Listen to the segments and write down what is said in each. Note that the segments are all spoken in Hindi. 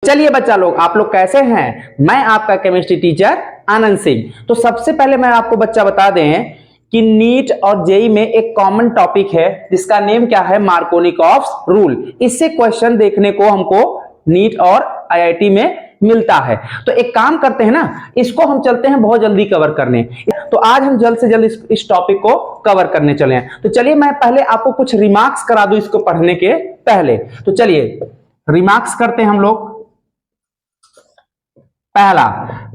चलिए बच्चा लोग, आप लोग कैसे हैं? मैं आपका केमिस्ट्री टीचर आनंद सिंह। तो सबसे पहले मैं आपको बच्चा बता दें कि नीट और जेई में एक कॉमन टॉपिक है जिसका नेम क्या है, मार्कोनिकॉफ्स रूल। इससे क्वेश्चन देखने को हमको नीट और आईआईटी में मिलता है। तो एक काम करते हैं ना, इसको हम चलते हैं बहुत जल्दी कवर करने। तो आज हम जल्द से जल्द इस टॉपिक को कवर करने चले हैं। तो चलिए मैं पहले आपको कुछ रिमार्क्स करा दूं इसको पढ़ने के पहले। तो चलिए रिमार्क्स करते हैं हम लोग। पहला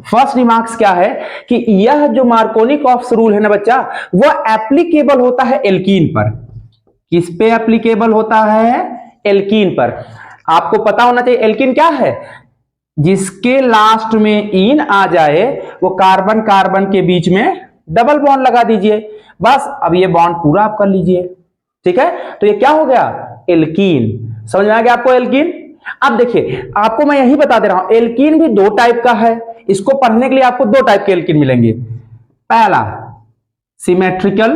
फर्स्ट रिमार्क्स क्या है कि यह जो मार्कोनिकॉफ्स रूल है ना बच्चा, वो एप्लीकेबल होता है एल्कीन पर। किस पे एप्लीकेबल होता है? एल्कीन पर। आपको पता होना चाहिए एल्कीन क्या है। जिसके लास्ट में इन आ जाए वो कार्बन कार्बन के बीच में डबल बॉन्ड लगा दीजिए, बस। अब ये बॉन्ड पूरा आप कर लीजिए, ठीक है। तो ये क्या हो गया? एल्कीन। समझ में आ गया आपको एल्कीन? अब देखिए आपको मैं यही बता दे रहा हूं, एल्कीन भी दो टाइप का है। इसको पढ़ने के लिए आपको दो टाइप के एल्कीन मिलेंगे। पहला सिमेट्रिकल,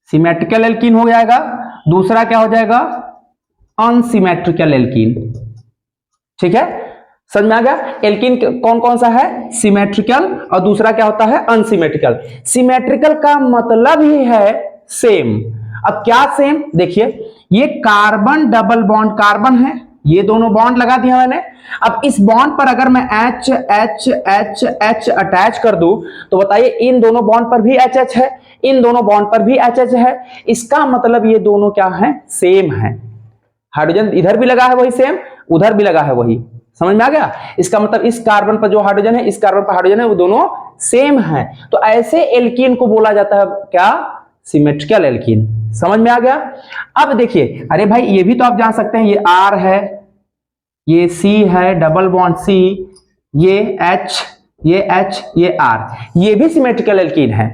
सिमेट्रिकल एल्कीन हो जाएगा। दूसरा क्या हो जाएगा? Unsymmetrical alkene. ठीक है, समझ में आ गया? एल्कीन कौन कौन सा है? सिमेट्रिकल, और दूसरा क्या होता है? अनसिमेट्रिकल। सिमेट्रिकल का मतलब ही है सेम। अब क्या सेम? देखिए ये कार्बन डबल बॉन्ड कार्बन है, ये दोनों बॉन्ड लगा दिया मैंने। अब इस बॉन्ड पर अगर मैं H H H H attach कर दूं तो बताइए इन दोनों बॉन्ड पर भी H H है, इन दोनों बॉन्ड पर भी H H है। इसका मतलब ये दोनों क्या है? सेम है। हाइड्रोजन इधर भी लगा है वही सेम, उधर भी लगा है वही। समझ में आ गया? इसका मतलब इस कार्बन पर जो हाइड्रोजन है, इस कार्बन पर हाइड्रोजन है, वो दोनों सेम है। तो ऐसे एल्कीन को बोला जाता है क्या? Symmetrical alkene. समझ में आ गया? अब देखिए, अरे भाई ये भी तो आप जान सकते हैं, ये R है, ये C है, डबल बॉन्ड C, ये H, ये H, ये R, ये भी सिमेट्रिकल एल्कीन है,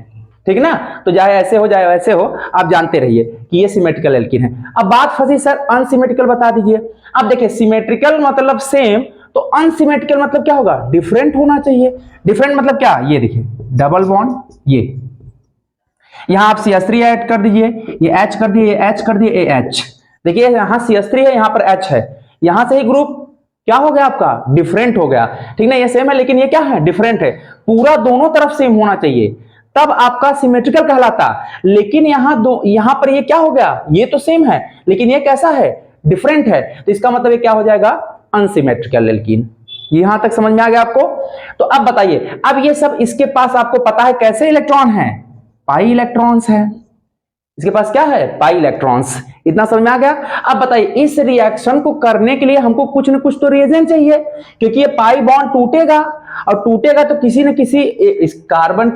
ठीक ना। तो चाहे ऐसे हो जाए वैसे हो, आप जानते रहिए कि ये सिमेट्रिकल एल्कीन है। अब बात फंसी सर अनसिमेट्रिकल बता दीजिए। अब देखिए सिमेट्रिकल मतलब सेम, तो अनसिमेट्रिकल मतलब क्या होगा? डिफरेंट होना चाहिए। डिफरेंट मतलब क्या? ये देखिए डबल बॉन्ड, ये यहां आप CH3 ऐड कर दीजिए, ये H कर दिए, ये H कर दिए, ये H। देखिए यहां CH3 है, यहां पर H है, यहां से ही ग्रुप क्या हो गया आपका? डिफरेंट हो गया, ठीक ना। ये सेम है लेकिन ये क्या है? डिफरेंट है। पूरा दोनों तरफ सेम होना चाहिए तब आपका सिमेट्रिकल कहलाता। लेकिन यहां पर ये क्या हो गया? ये तो सेम है लेकिन ये कैसा है? डिफरेंट है। तो इसका मतलब ये क्या हो जाएगा? Unsymmetrical alkene. यहां तक समझ में आ गया आपको? तो अब बताइए, अब ये सब इसके पास आपको पता है कैसे इलेक्ट्रॉन है? पाई इलेक्ट्रॉन्स है। इसके पास क्या है? Pi electrons. इतना समझ में आ गया? अब बताइए इस रिएक्शन को करने के लिए हमको कुछ न कुछ तो रिएजेंट चाहिए, क्योंकि ये पाई बॉन्ड टूटेगा, और टूटेगा तो किसी न किसी इस कार्बन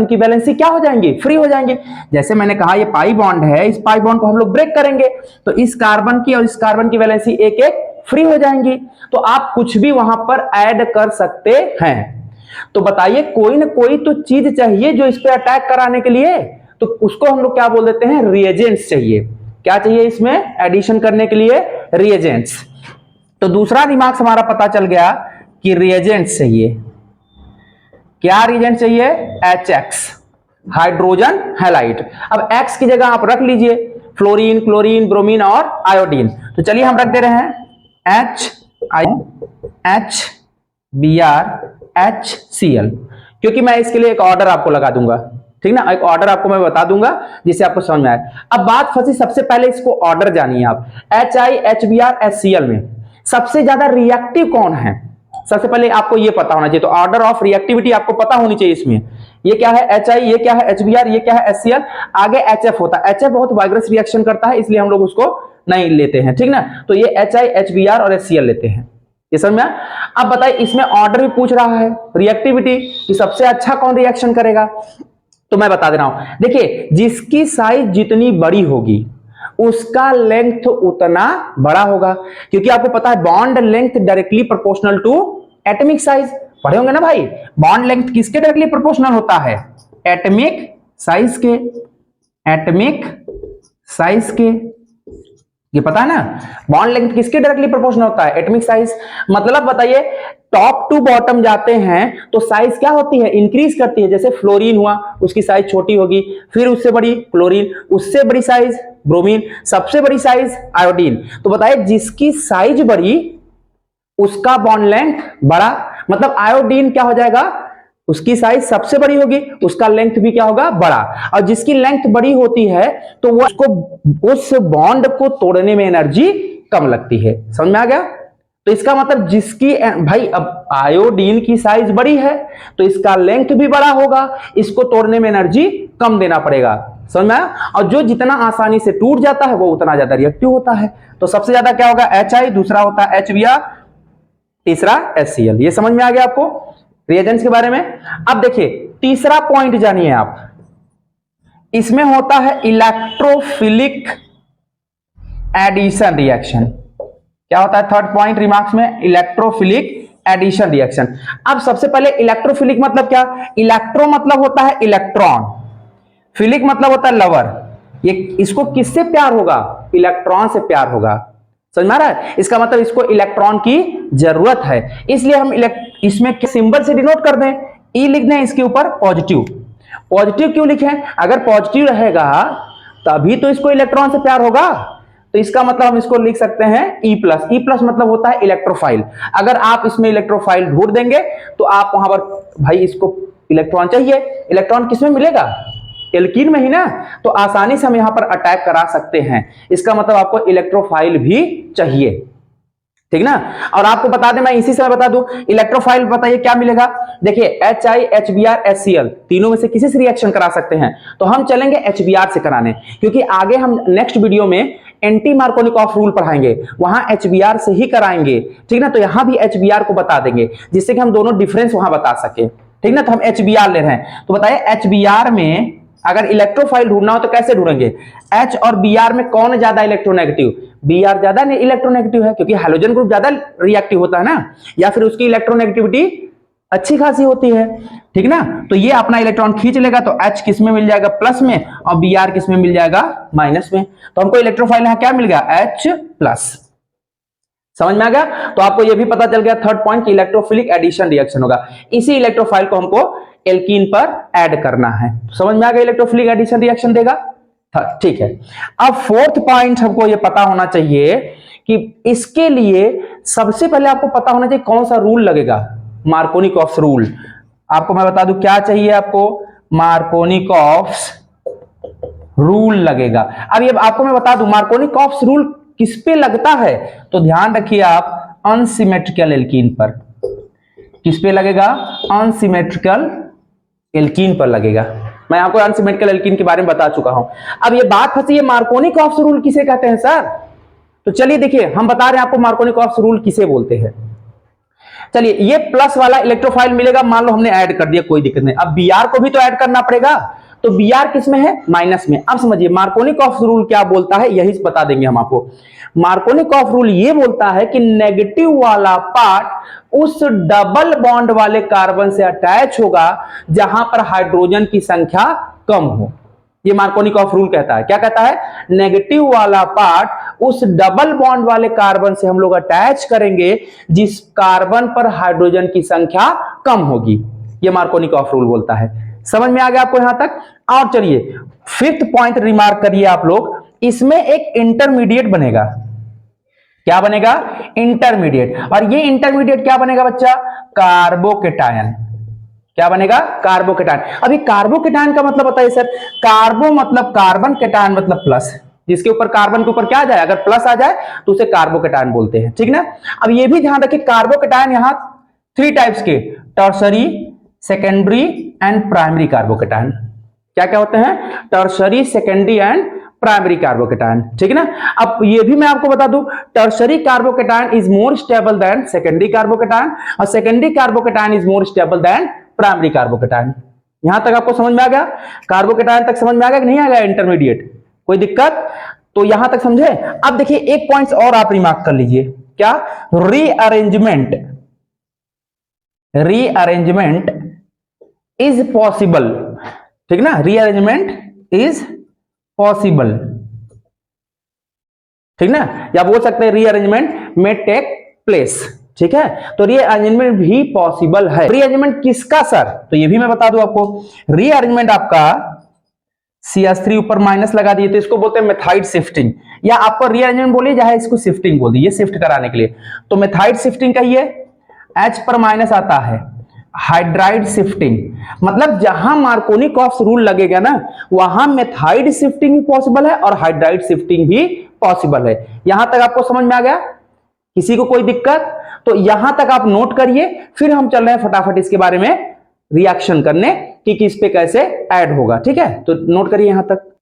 की वैलेंसी क्या हो जाएंगी? फ्री हो जाएंगे। जैसे मैंने कहा ये पाई बॉन्ड है, इस पाई बॉन्ड को हम लोग ब्रेक करेंगे तो इस कार्बन की और इस कार्बन की वैलेंसी एक एक फ्री हो जाएंगी। तो आप कुछ भी वहां पर ऐड कर सकते हैं। तो बताइए कोई ना कोई तो चीज चाहिए जो इस पे अटैक कराने के लिए, तो उसको हम लोग क्या बोल देते हैं? रिएजेंट्स चाहिए। क्या चाहिए इसमें एडिशन करने के लिए? रिएजेंट्स। तो दूसरा रिमार्क्स हमारा पता चल गया कि रिएजेंट्स चाहिए। क्या रिएजेंट चाहिए? HX, hydrogen halide. अब X की जगह आप रख लीजिए फ्लोरीन, क्लोरीन, ब्रोमीन और आयोडीन। तो चलिए हम रख दे रहे हैं HBr क्योंकि मैं इसके लिए एक ऑर्डर आपको लगा दूंगा, ठीक ना। एक ऑर्डर आपको मैं बता दूंगा जिससे आपको समझ में आए। अब बात फंसी, सबसे पहले इसको ऑर्डर जानिए आप। HI, HBr, में सबसे ज्यादा रिएक्टिव कौन है? सबसे पहले आपको ये पता होना चाहिए। तो ऑर्डर ऑफ रिएक्टिविटी आपको पता होनी चाहिए इसमें। ये क्या है? HI, ये क्या है? HBr, ये क्या है? HCl, आगे HF होता है। HF बहुत वाइब्रेस रिएक्शन करता है, इसलिए हम लोग उसको नहीं लेते हैं, ठीक ना। तो ये HI, HBr और HCl लेते हैं। ये समझ में? अब बताइए इसमें ऑर्डर भी पूछ रहा है रिएक्टिविटी कि सबसे अच्छा कौन रिएक्शन करेगा। तो मैं बता दे रहा हूं, देखिए जिसकी साइज जितनी बड़ी होगी उसका लेंथ उतना बड़ा होगा, क्योंकि आपको पता है bond length directly proportional to atomic size. पढ़े होंगे ना भाई, बॉन्ड लेंथ किसके डायरेक्टली प्रोपोर्शनल होता है? एटॉमिक साइज के। एटॉमिक साइज के, ये पता है ना। बॉन्ड लेंथ किसके डायरेक्टली प्रोपोर्शनल होता है? Atomic size. मतलब बताइए टॉप टू बॉटम जाते हैं तो साइज क्या होती है? इंक्रीज करती है। जैसे फ्लोरीन हुआ, उसकी साइज छोटी होगी, फिर उससे बड़ी क्लोरीन, उससे बड़ी साइज ब्रोमीन, सबसे बड़ी साइज आयोडीन। तो बताइए जिसकी साइज बड़ी उसका बॉन्ड लेंथ बड़ा, मतलब आयोडीन क्या हो जाएगा, उसकी साइज सबसे बड़ी होगी, उसका लेंथ भी क्या होगा, बड़ा। और जिसकी लेंथ बड़ी होती है तो वो उसको उस बॉन्ड को तोड़ने में एनर्जी कम लगती है। समझ में आ गया? तो इसका मतलब जिसकी, भाई अब आयोडीन की साइज बड़ी है तो इसका लेंथ भी बड़ा होगा, इसको तोड़ने में एनर्जी कम देना पड़ेगा। समझ में आया? और जो जितना आसानी से टूट जाता है वो उतना ज्यादा रिएक्टिव होता है। तो सबसे ज्यादा क्या होगा, HI, दूसरा होता है HBr, तीसरा HCl। ये समझ में आ गया आपको रिएजेंट्स के बारे में। अब देखिए तीसरा पॉइंट जानिए आप, इसमें होता है इलेक्ट्रोफिलिक एडिशन रिएक्शन। क्या होता है थर्ड पॉइंट रिमार्क्स में, इलेक्ट्रोफिलिक एडिशन रिएक्शन। अब सबसे पहले इलेक्ट्रोफिलिक मतलब क्या, इलेक्ट्रो मतलब होता है इलेक्ट्रॉन, फिलिक मतलब होता है लवर। ये इसको किससे प्यार होगा, इलेक्ट्रॉन से प्यार होगा। समझ में आ रहा है? इसका मतलब इसको इलेक्ट्रॉन की जरूरत है, इसलिए हम इसमें सिंबल से डिनोट कर दें, ई लिख दें इसके ऊपर पॉजिटिव। पॉजिटिव क्यों लिखें, अगर पॉजिटिव रहेगा तभी तो इसको इलेक्ट्रॉन से प्यार होगा। तो इसका मतलब हम इसको लिख सकते हैं E प्लस। E प्लस मतलब होता है इलेक्ट्रोफाइल। अगर आप इसमें इलेक्ट्रोफाइल ढूंढ देंगे तो आप वहां पर, भाई इसको इलेक्ट्रॉन चाहिए, इलेक्ट्रॉन किसमें मिलेगा, एल्कीन में ही ना, तो आसानी से हम यहां पर अटैक करा सकते हैं। इसका मतलब आपको इलेक्ट्रोफाइल भी चाहिए, ठीक ना। और आपको बता दें, मैं इसी से बता दूं, इलेक्ट्रोफाइल बताइए क्या मिलेगा। देखिए HI, HBr, HCl तीनों में से किसी से रिएक्शन करा सकते हैं, तो हम चलेंगे HBr से कराने, क्योंकि आगे हम नेक्स्ट वीडियो में एंटी मार्कोनिकॉफ रूल पढ़ाएंगे, वहां HBr से ही कराएंगे, ठीक ना। तो यहां भी HBr को बता देंगे जिससे कि हम दोनों डिफरेंस वहां बता सके, ठीक ना। तो हम HBr ले रहे हैं, तो बताइए HBr में अगर इलेक्ट्रोफाइल ढूंढना हो तो कैसे ढूंढेंगे, H और Br में कौन ज्यादा इलेक्ट्रोनेगेटिव, Br ज्यादा इलेक्ट्रोनेगेटिव है क्योंकि हाइड्रोजन ग्रुप ज्यादा रिएक्टिव होता है ना, या फिर उसकी इलेक्ट्रोनेगेटिविटी अच्छी खासी होती है, ठीक ना। तो ये अपना इलेक्ट्रॉन खींच लेगा, तो H किस में मिल जाएगा, प्लस में, और Br किस में मिल जाएगा, माइनस में। तो हमको इलेक्ट्रोफाइल यहां क्या मिल गया, H प्लस। समझ में आ गया? तो आपको यह भी पता चल गया थर्ड पॉइंट कि इलेक्ट्रोफिलिक एडिशन रिएक्शन होगा, इसी इलेक्ट्रोफाइल को हमको एल्कीन पर ऐड करना है। समझ में आ गया, इलेक्ट्रोफिलिक एडिशन रिएक्शन देगा, ठीक है। अब फोर्थ पॉइंट हमको यह पता होना चाहिए कि इसके लिए सबसे पहले आपको पता होना चाहिए कौन सा रूल लगेगा, मार्कोनिकॉफ्स रूल। आपको मैं बता दूं क्या चाहिए आपको, मार्कोनिकॉफ्स रूल लगेगा। अब ये आपको मैं बता दूं मार्कोनिकॉफ्स रूल किस पे लगता है, तो ध्यान रखिए आप अनसिमेट्रिकल एल्कीन पर। किस पे लगेगा, अनसिमेट्रिकल एल्कीन पर लगेगा। मैं आपको अनसिमेट्रिकल एल्कीन के बारे में बता चुका हूं। अब ये बात फंसी है मार्कोनिकॉफ्स रूल किसे कहते हैं सर, तो चलिए देखिए हम बता रहे हैं आपको मार्कोनिकॉफ्स रूल किसे बोलते हैं। चलिए ये प्लस वाला इलेक्ट्रोफाइल मिलेगा, मान लो हमने ऐड कर दिया, कोई दिक्कत नहीं। अब Br को भी तो ऐड करना पड़ेगा, तो Br किस में है, माइनस में। अब समझिए मार्कोनिकॉफ्स रूल क्या बोलता है, यही बता देंगे हम आपको। मार्कोनिकॉफ रूल ये बोलता है कि नेगेटिव वाला पार्ट उस डबल बॉन्ड वाले कार्बन से अटैच होगा जहां पर हाइड्रोजन की संख्या कम हो। ये मार्कोनिकॉफ रूल कहता है, क्या कहता है, नेगेटिव वाला पार्ट उस डबल बॉन्ड वाले कार्बन से हम लोग अटैच करेंगे जिस कार्बन पर हाइड्रोजन की संख्या कम होगी। ये मार्कोनिकॉफ रूल बोलता है। समझ में आ गया आपको यहां तक? और चलिए फिफ्थ पॉइंट रिमार्क करिए आप लोग, इसमें एक इंटरमीडिएट बनेगा। क्या बनेगा, इंटरमीडिएट। और ये इंटरमीडिएट क्या बनेगा बच्चा, कार्बोकेटायन। क्या बनेगा, कार्बोकेटायन। अभी कार्बोकेटायन का मतलब बताइए सर, कार्बो मतलब कार्बन, केटायन मतलब प्लस, जिसके ऊपर कार्बन के ऊपर क्या आ जाए, अगर प्लस आ जाए तो उसे कार्बोकेटायन बोलते हैं, ठीक ना। अब ये भी ध्यान रखिए कार्बोकेटायन यहां 3 टाइप्स के, tertiary, secondary and primary carbocation. क्या क्या होते हैं, tertiary, secondary and primary carbocation, ठीक है ना। अब ये भी मैं आपको बता दूं, tertiary carbocation is more stable than secondary carbocation, और secondary carbocation is more stable than primary carbocation. यहां तक आपको समझ में आ गया, कार्बोकेटायन तक समझ में आ गया कि नहीं आ गया, इंटरमीडिएट, कोई दिक्कत? तो यहां तक समझे। अब देखिए एक पॉइंट और आप रिमार्क कर लीजिए, क्या, रीअरेंजमेंट, रीअरेंजमेंट इज पॉसिबल, ठीक ना, रीअरेंजमेंट इज पॉसिबल, ठीक ना, या बोल सकते हैं रीअरेंजमेंट में टेक प्लेस, ठीक है। तो रीअरेंजमेंट भी पॉसिबल है। रीअरेंजमेंट किसका सर, तो ये भी मैं बता दूं आपको, रीअरेंजमेंट आपका CH3 ऊपर माइनस लगा दिए, तो इसको बोलते हैं मेथाइड शिफ्टिंग, या आपको रीअरेंजमेंट बोलिए, चाहे इसको शिफ्टिंग बोल दीजिए, शिफ्ट कराने के लिए। तो मेथाइड शिफ्टिंग कहिए, H पर माइनस आता है हाइड्राइड शिफ्टिंग, मतलब जहां मार्कोनिकॉफ्स रूल लगेगा ना वहां मेथाइड शिफ्टिंग भी पॉसिबल है और हाइड्राइड शिफ्टिंग भी पॉसिबल है। यहां तक आपको समझ में आ गया? किसी को कोई दिक्कत? तो यहां तक आप नोट करिए, फिर हम चल रहे हैं फटाफट इसके बारे में रिएक्शन करने कि किस पे कैसे ऐड होगा। ठीक है, तो नोट करिए यहां तक।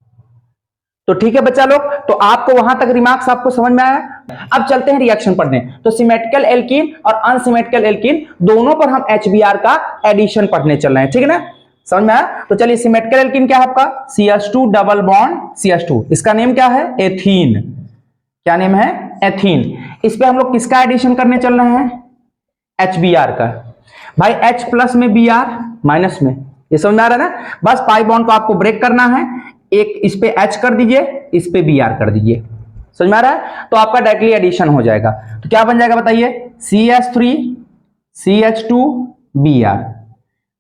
तो ठीक है बच्चा लोग, तो आपको वहां तक रिमार्क्स आपको समझ में आया। अब चलते हैं रिएक्शन पढ़ने। तो सिमेट्रिकल एल्कीन और अनसिमेट्रिकल एल्कीन दोनों पर हम HBr का एडिशन पढ़ने चल रहे हैं। ठीक है ना, समझ में आया? तो चलिए, सिमेट्रिकल एल्कीन क्या है आपका? CH2 डबल बॉन्ड CH2, इसका नेम क्या है? एथीन। क्या नेम है? एथीन। इस पे हम लोग किसका एडिशन करने चल रहे हैं? HBr का। भाई H प्लस में Br माइनस में, ये समझ में आ रहा है ना? बस पाई बॉन्ड को आपको ब्रेक करना है, एक इस पे H कर दीजिए, इस पे Br कर दीजिए, समझ में आ रहा है? तो आपका डायरेक्टली एडिशन हो जाएगा। तो क्या बन जाएगा बताइए? CH3 CH2 Br।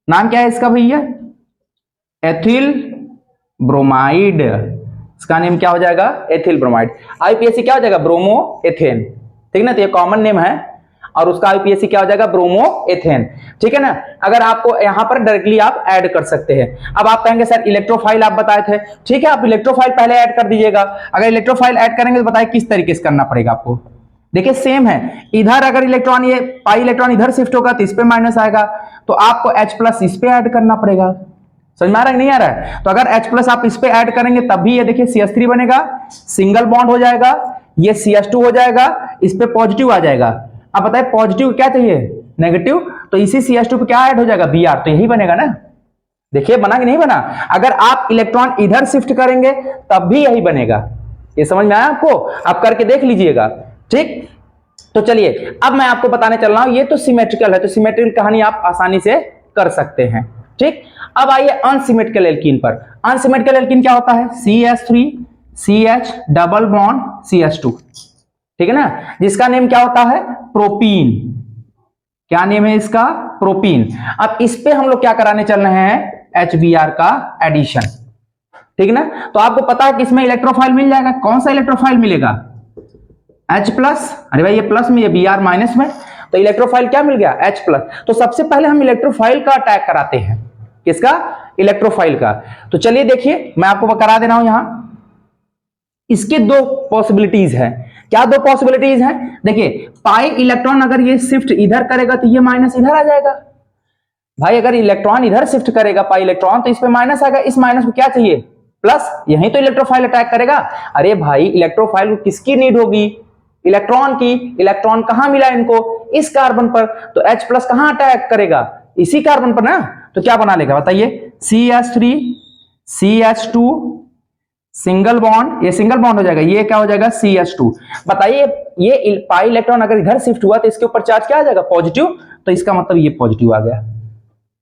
नाम क्या है इसका भैया? Ethyl bromide. इसका नेम क्या हो जाएगा? Ethyl bromide. आईपीएससी क्या हो जाएगा? Bromo ethane. ठीक है ना, तो ये कॉमन नेम है और उसका आईपीएससी क्या हो जाएगा? Bromo ethane. ठीक है ना, अगर आपको यहां पर डायरेक्टली आप ऐड कर सकते हैं। अब आप कहेंगे सर इलेक्ट्रोफाइल आप बताए थे, ठीक है, आप इलेक्ट्रोफाइल पहले ऐड कर दीजिएगा। अगर इलेक्ट्रोफाइल ऐड करेंगे तो बताइए किस तरीके से करना पड़ेगा आपको। देखिए सेम है, इधर अगर इलेक्ट्रॉन, ये पाई इलेक्ट्रॉन इधर शिफ्ट होगा तो इस पे माइनस आएगा, तो आपको H प्लस इस पे ऐड करना पड़ेगा। समझ में आ रहा है नहीं आ रहा है? तो अगर H प्लस आप इस पे ऐड करेंगे तब भी ये देखिए CH3 बनेगा, सिंगल बॉन्ड हो जाएगा, ये CH2 हो जाएगा, इस पे पॉजिटिव आ जाएगा। अब बताइए पॉजिटिव क्या चाहिए? नेगेटिव, तो इसी CH2 पे क्या ऐड हो जाएगा? Br, तो यही बनेगा ना। देखिए बना कि नहीं बना? अगर आप इलेक्ट्रॉन इधर शिफ्ट करेंगे तब भी यही बनेगा। ये समझ में आया आपको? आप करके देख लीजिएगा। ठीक, तो चलिए अब मैं आपको बताने चल रहा हूं, ये तो सिमेट्रिकल है, तो सिमेट्रिकल कहानी आप आसानी से कर सकते हैं। ठीक, अब आइए अनसिमेट्रिकल एल्कीन पर। अनसिमेट्रिकल एल्कीन क्या होता है? CH3 CH double bond CH2। ठीक है ना, जिसका नेम क्या होता है? प्रोपीन। क्या नेम है इसका? प्रोपीन। अब इस पे हम लोग क्या कराने चल रहे हैं? HBr का एडिशन। ठीक है ना, तो आपको पता है कि इसमें इलेक्ट्रोफाइल मिल जाएगा। कौन सा इलेक्ट्रोफाइल मिलेगा? H plus. अरे भाई ये प्लस में, ये Br माइनस में, तो इलेक्ट्रोफाइल क्या मिल गया? H plus. तो सबसे पहले हम इलेक्ट्रोफाइल का अटैक कराते हैं। किसका? इलेक्ट्रोफाइल का। तो चलिए देखिए, मैं आपको करा दे रहा हूं यहां। इसके दो पॉसिबिलिटीज है। क्या दो पॉसिबिलिटीज हैं? देखिए, पाई इलेक्ट्रॉन अगर ये शिफ्ट इधर करेगा तो ये माइनस इधर आ जाएगा। भाई अगर इलेक्ट्रॉन इधर शिफ्ट करेगा पाई इलेक्ट्रॉन, तो इस पे माइनस आएगा, इस माइनस को क्या चाहिए? प्लस। यही तो इलेक्ट्रोफाइल अटैक करेगा। अरे भाई इलेक्ट्रोफाइल को किसकी नीड होगी? इलेक्ट्रॉन की। इलेक्ट्रॉन कहां मिला इनको? इस कार्बन पर। तो H प्लस कहां अटैक करेगा? इसी कार्बन पर ना। तो क्या बना लेगा बताइए? CH3 CH2 सिंगल बॉन्ड, ये सिंगल बॉन्ड हो जाएगा, ये क्या हो जाएगा? CH2। बताइए ये पाई इलेक्ट्रॉन अगर इधर शिफ्ट हुआ तो इसके ऊपर चार्ज क्या आ जाएगा? पॉजिटिव। तो इसका मतलब ये पॉजिटिव आ गया।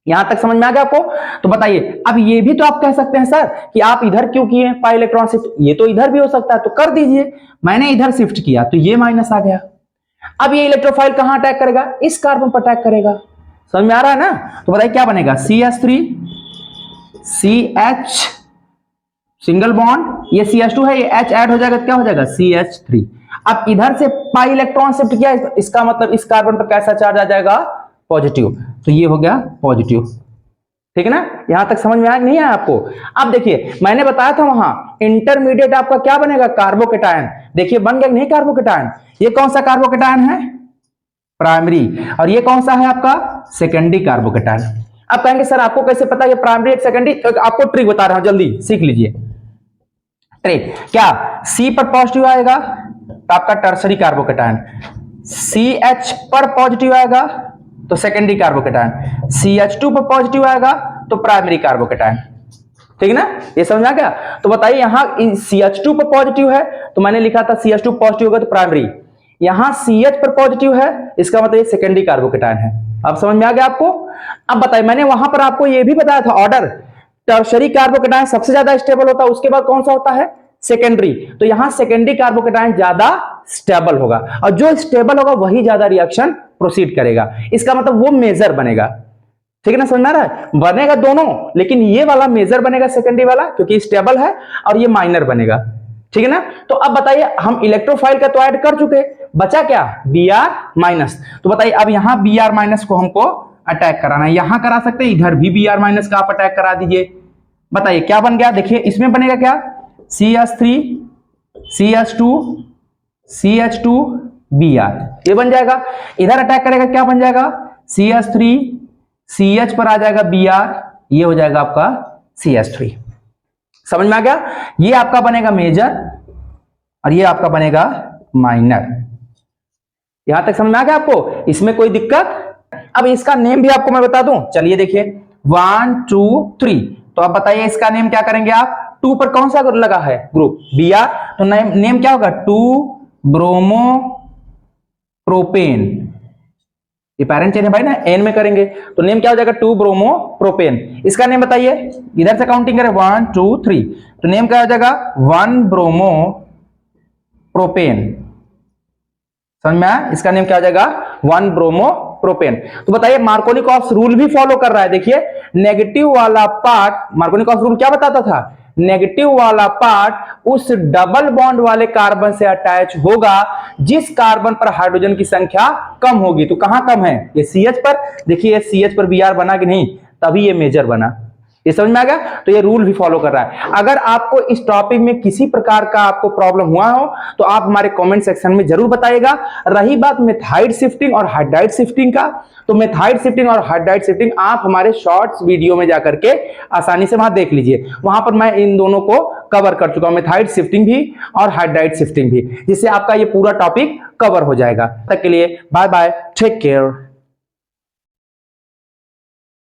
यहां तक समझ में आ गया आपको? तो बताइए, अब ये भी तो आप कह सकते हैं सर कि आप इधर क्यों किए पाई इलेक्ट्रॉन शिफ्ट, ये तो इधर भी हो सकता है, तो कर दीजिए। मैंने इधर शिफ्ट किया तो ये माइनस आ गया। अब ये इलेक्ट्रोफाइल कहां अटैक करेगा? इस कार्बन पर अटैक करेगा। समझ में आ रहा है ना? तो बताइए क्या बनेगा? CH3 CH सिंगल बॉन्ड, ये CH2 है, ये H ऐड हो जाएगा तो क्या हो जाएगा? CH3। अब इधर से पाई इलेक्ट्रॉन शिफ्ट किया, इसका मतलब इस कार्बन पर कैसा चार्ज आ जाएगा? पॉजिटिव। तो ये हो गया पॉजिटिव। ठीक है ना, यहां तक समझ में आया नहीं आया आपको? अब देखिए मैंने बताया था वहां इंटरमीडिएट आपका क्या बनेगा? कार्बोकेटायन। देखिए बन गया नहीं कार्बोकेटायन? ये कौन सा कार्बोकेटायन है? प्राइमरी। और ये कौन सा है आपका? Secondary carbocation. अब कहेंगे सर आपको कैसे पता ये प्राइमरी सेकेंडरी? आपको ट्रिक बता रहा हूं, जल्दी सीख लीजिए ट्रिक। क्या C पर पॉजिटिव आएगा तो आपका टर्सरी कार्बोकेटायन, CH पर पॉजिटिव आएगा तो सेकेंडरी कार्बोकेटायन, CH2 पर पॉजिटिव आएगा तो प्राइमरी कार्बोकेटायन। ठीक है ना, ये समझ आ गया? तो बताइए यहां CH2 पर पॉजिटिव है तो मैंने लिखा था CH2 पॉजिटिव होगा तो प्राइमरी, यहां CH पर पॉजिटिव है इसका मतलब ये सेकेंडरी कार्बोकेटायन है। अब समझ में आ गया आपको? अब बताइए मैंने वहां पर आपको ये भी बताया था ऑर्डर, टर्शरी कार्बोकेटायन सबसे ज्यादा स्टेबल होता है, उसके बाद कौन सा होता है? सेकेंडरी। तो यहां सेकेंडरी कार्बोकेटायन ज्यादा स्टेबल होगा और जो स्टेबल होगा वही ज्यादा रिएक्शन प्रोसीड करेगा। इसका मतलब वो मेजर बनेगा। ठीक है ना, समझ में आ रहा है? बनेगा दोनों, लेकिन ये वाला मेजर बनेगा सेकेंडरी वाला क्योंकि स्टेबल है, और ये माइनर बनेगा। ठीक है ना। तो अब बताइए, हम इलेक्ट्रोफाइल का तो ऐड कर चुके, बचा क्या, Br माइनस। तो बताइए अब यहां Br माइनस को हमको अटैक कराना है, यहां करा सकते हैं, इधर भी Br माइनस का आप अटैक करा दीजिए। बताइए क्या बन गया, देखिए इसमें बनेगा क्या, CH3 CH2 CH2 Br, ये बन जाएगा। इधर अटैक करेगा, क्या बन जाएगा, CH3 CH पर आ जाएगा Br, ये हो जाएगा आपका CH3। समझ में आ गया? ये आपका बनेगा मेजर और ये आपका बनेगा माइनर। यहां तक समझ में आ गया आपको? इसमें कोई दिक्कत? अब इसका नेम भी आपको मैं बता दूं, चलिए देखिए 1 2 3। तो अब बताइए इसका नेम क्या करेंगे आप, 2 पर कौन सा लगा है ग्रुप, Br, तो नेम क्या होगा, 2 ब्रोमो प्रोपेन। ये पैरेंट चेन है भाई ना, एन में करेंगे तो नेम क्या हो जाएगा, 2 ब्रोमो प्रोपेन। इसका नेम बताइए, इधर से काउंटिंग करें 1 2 3, तो नेम क्या हो जाएगा, 1 ब्रोमो प्रोपेन। समझ में आया? इसका नेम क्या हो जाएगा, 1 ब्रोमो प्रोपेन। तो बताइए मार्कोनिकॉफ रूल भी फॉलो कर रहा है। देखिए नेगेटिव वाला पार्ट, मार्कोनिकॉफ रूल क्या बताता था, नेगेटिव वाला पार्ट उस डबल बॉन्ड वाले कार्बन से अटैच होगा जिस कार्बन पर हाइड्रोजन की संख्या कम होगी। तो कहां कम है, ये CH पर। देखिए CH पर Br बना कि नहीं, तभी ये मेजर बना। ये समझ में आ गया? तो ये रूल भी फॉलो कर रहा है। अगर आपको इस टॉपिक में किसी प्रकार का आपको प्रॉब्लम हुआ हो तो आप हमारे कमेंट सेक्शन में जरूर बताइएगा। रही बात मेथाइड शिफ्टिंग और हाइड्राइड शिफ्टिंग का, तो मेथाइड शिफ्टिंग और हाइड्राइड शिफ्टिंग आप हमारे शॉर्ट्स वीडियो में जाकर के आसानी से वहां देख लीजिए, वहां पर मैं इन दोनों को कवर कर चुका हूं, मेथाइड शिफ्टिंग भी और हाइड्राइड शिफ्टिंग भी, जिससे आपका ये पूरा टॉपिक कवर हो जाएगा। तब तक के लिए बाय बाय, टेक केयर।